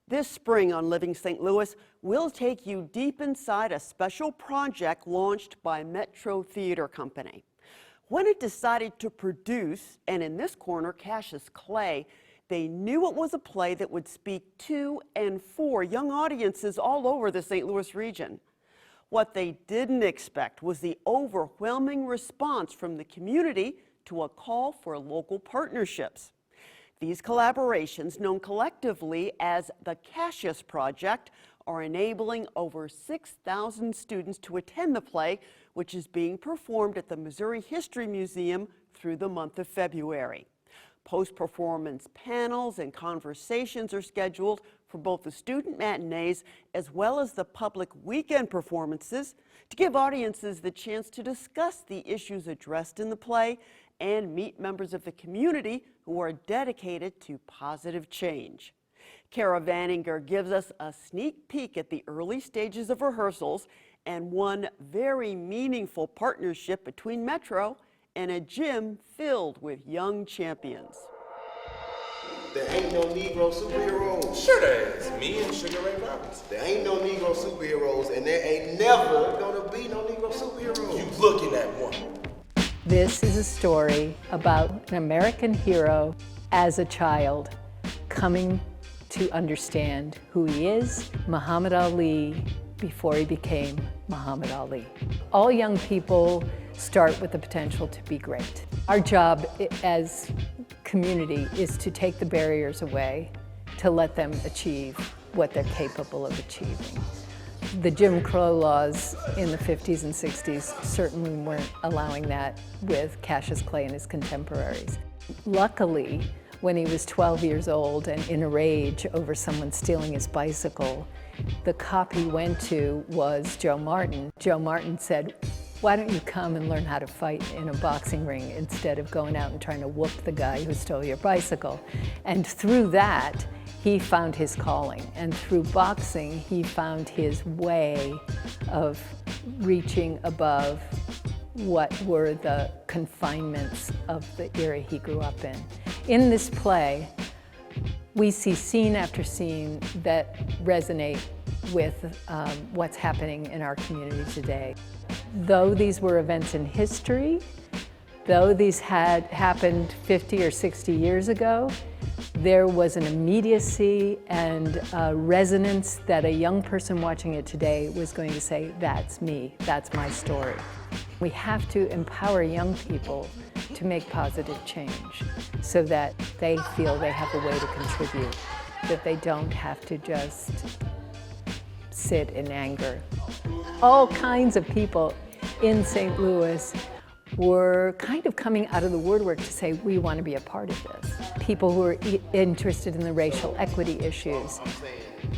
This spring on Living St. Louis, we'll take you deep inside a special project launched by Metro Theater Company. When it decided to produce, and in this corner, Cassius Clay, they knew it was a play that would speak to and for young audiences all over the St. Louis region. What they didn't expect was the overwhelming response from the community to a call for local partnerships. These collaborations, known collectively as the Cassius Project, are enabling over 6,000 students to attend the play, which is being performed at the Missouri History Museum through the month of February. Post-performance panels and conversations are scheduled for both the student matinees as well as the public weekend performances to give audiences the chance to discuss the issues addressed in the play and meet members of the community who are dedicated to positive change. Kara Vaninger gives us a sneak peek at the early stages of rehearsals and one very meaningful partnership between Metro and a gym filled with young champions. There ain't no Negro superheroes. Sure there is. Me and Sugar Ray Robinson. There ain't no Negro superheroes, and there ain't never gonna be no Negro superheroes. You looking at one. This is a story about an American hero as a child coming to understand who he is, Muhammad Ali, before he became Muhammad Ali. All young people start with the potential to be great. Our job as community is to take the barriers away, to let them achieve what they're capable of achieving. The Jim Crow laws in the 50s and 60s certainly weren't allowing that with Cassius Clay and his contemporaries. Luckily, when he was 12 years old and in a rage over someone stealing his bicycle, the cop he went to was Joe Martin. Joe Martin said, "Why don't you come and learn how to fight in a boxing ring instead of going out and trying to whoop the guy who stole your bicycle?" And through that, he found his calling. And through boxing, he found his way of reaching above what were the confinements of the era he grew up in. In this play, we see scene after scene that resonate with what's happening in our community today. Though these were events in history, though these had happened 50 or 60 years ago, there was an immediacy and a resonance that a young person watching it today was going to say, "That's me, that's my story." We have to empower young people to make positive change so that they feel they have a way to contribute, that they don't have to just sit in anger. All kinds of people in St. Louis were kind of coming out of the woodwork to say, we want to be a part of this. People who are interested in the racial equity issues.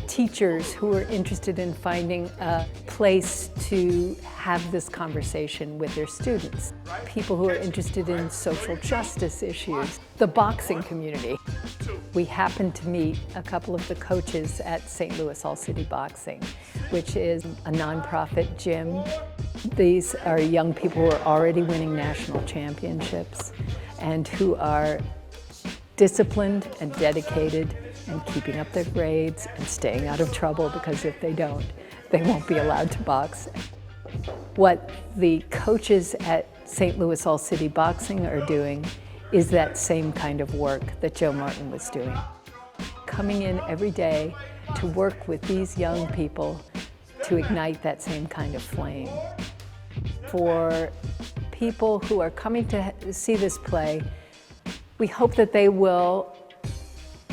Teachers who are interested in finding a place to have this conversation with their students. People who are interested in social justice issues. The boxing community. We happened to meet a couple of the coaches at St. Louis All City Boxing, which is a nonprofit gym. These are young people who are already winning national championships and who are disciplined and dedicated and keeping up their grades and staying out of trouble, because if they don't, they won't be allowed to box. What the coaches at St. Louis All City Boxing are doing is that same kind of work that Joe Martin was doing. Coming in every day to work with these young people to ignite that same kind of flame. For people who are coming to see this play, we hope that they will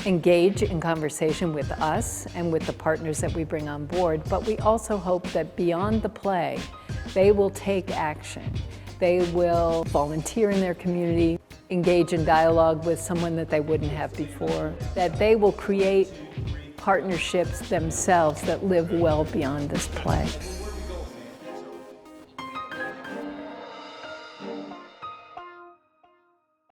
engage in conversation with us and with the partners that we bring on board, but we also hope that beyond the play, they will take action. They will volunteer in their community, engage in dialogue with someone that they wouldn't have before, that they will create partnerships themselves that live well beyond this play.